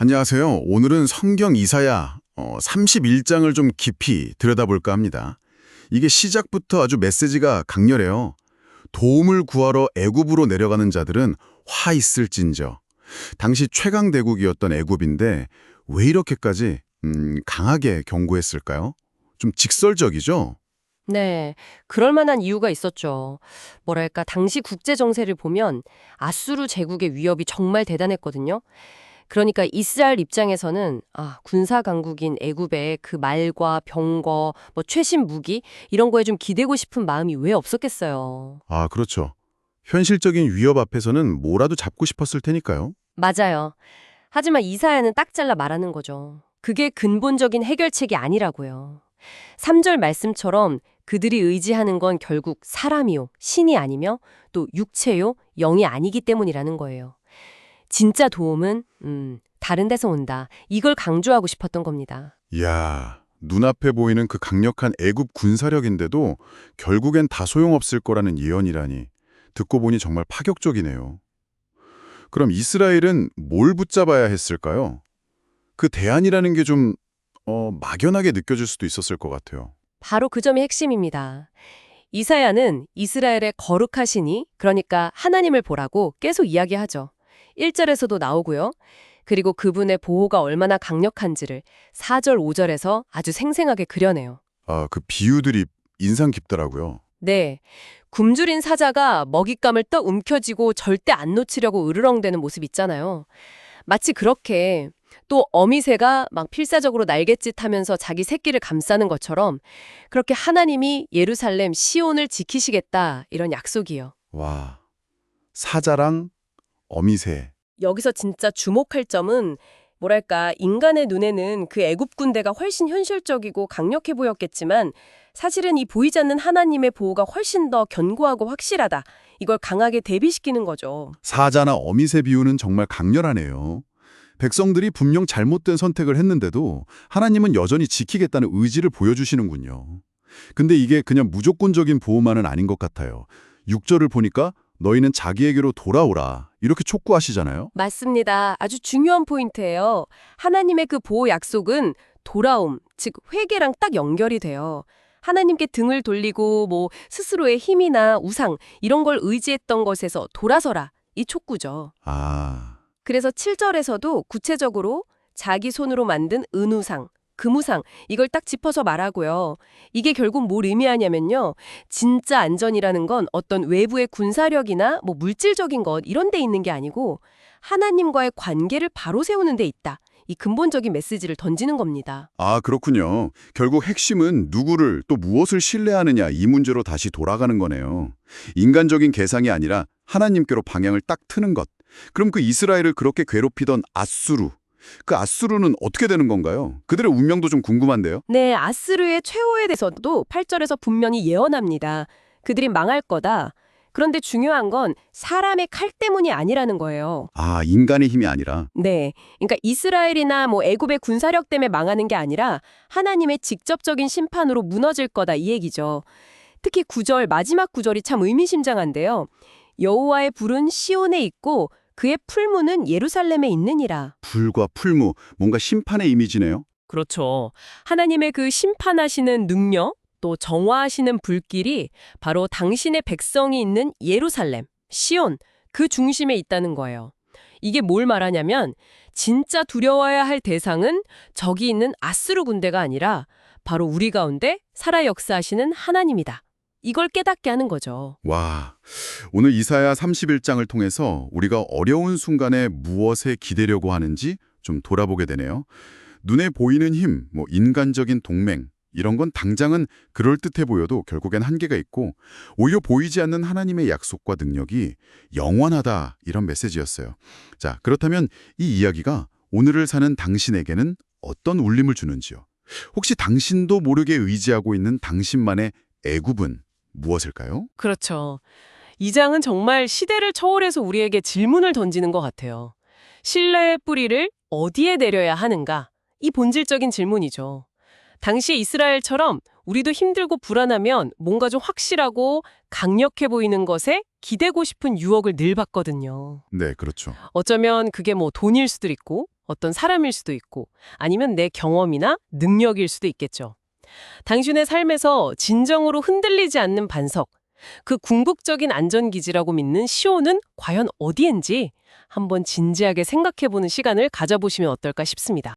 안녕하세요. 오늘은 성경 이사야 31장을 좀 깊이 들여다볼까 합니다. 이게 시작부터 아주 메시지가 강렬해요. 도움을 구하러 애굽으로 내려가는 자들은 화 있을진저. 당시 최강 대국이었던 애굽인데 왜 이렇게까지 강하게 경고했을까요? 좀 직설적이죠? 네, 그럴 만한 이유가 있었죠. 뭐랄까, 당시 국제 정세를 보면 아수르 제국의 위협이 정말 대단했거든요. 그러니까 이스라엘 입장에서는 군사 강국인 애굽의 그 말과 병거, 최신 무기 이런 거에 좀 기대고 싶은 마음이 왜 없었겠어요. 아, 그렇죠. 현실적인 위협 앞에서는 뭐라도 잡고 싶었을 테니까요. 맞아요. 하지만 이사야는 딱 잘라 말하는 거죠. 그게 근본적인 해결책이 아니라고요. 3절 말씀처럼 그들이 의지하는 건 결국 사람이요, 신이 아니며 또 육체요, 영이 아니기 때문이라는 거예요. 진짜 도움은 다른 데서 온다. 이걸 강조하고 싶었던 겁니다. 이야, 눈앞에 보이는 그 강력한 애굽 군사력인데도 결국엔 다 소용없을 거라는 예언이라니 듣고 보니 정말 파격적이네요. 그럼 이스라엘은 뭘 붙잡아야 했을까요? 그 대안이라는 게 좀 막연하게 느껴질 수도 있었을 것 같아요. 바로 그 점이 핵심입니다. 이사야는 이스라엘의 거룩하시니, 그러니까 하나님을 보라고 계속 이야기하죠. 1절에서도 나오고요. 그리고 그분의 보호가 얼마나 강력한지를 4절, 5절에서 아주 생생하게 그려내요. 아, 그 비유들이 인상 깊더라고요. 네, 굶주린 사자가 먹잇감을 떡 움켜쥐고 절대 안 놓치려고 으르렁대는 모습 있잖아요. 마치 그렇게 또 어미새가 막 필사적으로 날갯짓하면서 자기 새끼를 감싸는 것처럼 그렇게 하나님이 예루살렘 시온을 지키시겠다 이런 약속이요. 와, 사자랑 어미새. 여기서 진짜 주목할 점은 뭐랄까 인간의 눈에는 그 애굽 군대가 훨씬 현실적이고 강력해 보였겠지만 사실은 이 보이지 않는 하나님의 보호가 훨씬 더 견고하고 확실하다. 이걸 강하게 대비시키는 거죠. 사자나 어미새 비유는 정말 강렬하네요. 백성들이 분명 잘못된 선택을 했는데도 하나님은 여전히 지키겠다는 의지를 보여주시는군요. 근데 이게 그냥 무조건적인 보호만은 아닌 것 같아요. 6절을 보니까 너희는 자기에게로 돌아오라 이렇게 촉구하시잖아요. 맞습니다. 아주 중요한 포인트예요. 하나님의 그 보호 약속은 돌아옴, 즉 회개랑 딱 연결이 돼요. 하나님께 등을 돌리고 스스로의 힘이나 우상 이런 걸 의지했던 것에서 돌아서라. 이 촉구죠. 아, 그래서 7절에서도 구체적으로 자기 손으로 만든 은우상, 금우상 이걸 딱 짚어서 말하고요. 이게 결국 뭘 의미하냐면요. 진짜 안전이라는 건 어떤 외부의 군사력이나 물질적인 것 이런 데 있는 게 아니고 하나님과의 관계를 바로 세우는 데 있다. 이 근본적인 메시지를 던지는 겁니다. 아, 그렇군요. 결국 핵심은 누구를 또 무엇을 신뢰하느냐 이 문제로 다시 돌아가는 거네요. 인간적인 계상이 아니라 하나님께로 방향을 딱 트는 것. 그럼 그 이스라엘을 그렇게 괴롭히던 아수르, 그 아수르는 어떻게 되는 건가요? 그들의 운명도 좀 궁금한데요. 네, 아스르의 최후에 대해서도 8절에서 분명히 예언합니다. 그들이 망할 거다. 그런데 중요한 건 사람의 칼 때문이 아니라는 거예요. 아, 인간의 힘이 아니라. 네, 그러니까 이스라엘이나 애굽의 군사력 때문에 망하는 게 아니라 하나님의 직접적인 심판으로 무너질 거다 이 얘기죠. 특히 9절 마지막 구절이 참 의미심장한데요. 여호와의 불은 시온에 있고 그의 풀무는 예루살렘에 있느니라. 불과 풀무, 뭔가 심판의 이미지네요. 그렇죠. 하나님의 그 심판하시는 능력, 또 정화하시는 불길이 바로 당신의 백성이 있는 예루살렘, 시온, 그 중심에 있다는 거예요. 이게 뭘 말하냐면 진짜 두려워야 할 대상은 저기 있는 아스루 군대가 아니라 바로 우리 가운데 살아 역사하시는 하나님이다. 이걸 깨닫게 하는 거죠. 와, 오늘 이사야 31장을 통해서 우리가 어려운 순간에 무엇에 기대려고 하는지 좀 돌아보게 되네요. 눈에 보이는 힘, 인간적인 동맹, 이런 건 당장은 그럴듯해 보여도 결국엔 한계가 있고 오히려 보이지 않는 하나님의 약속과 능력이 영원하다 이런 메시지였어요. 자, 그렇다면 이 이야기가 오늘을 사는 당신에게는 어떤 울림을 주는지요? 혹시 당신도 모르게 의지하고 있는 당신만의 애굽은 무엇일까요? 그렇죠. 이 장은 정말 시대를 초월해서 우리에게 질문을 던지는 것 같아요. 신뢰의 뿌리를 어디에 내려야 하는가? 이 본질적인 질문이죠. 당시 이스라엘처럼 우리도 힘들고 불안하면 뭔가 좀 확실하고 강력해 보이는 것에 기대고 싶은 유혹을 늘 받거든요. 네, 그렇죠. 어쩌면 그게 돈일 수도 있고 어떤 사람일 수도 있고 아니면 내 경험이나 능력일 수도 있겠죠. 당신의 삶에서 진정으로 흔들리지 않는 반석, 그 궁극적인 안전기지라고 믿는 시온은 과연 어디엔지 한번 진지하게 생각해보는 시간을 가져보시면 어떨까 싶습니다.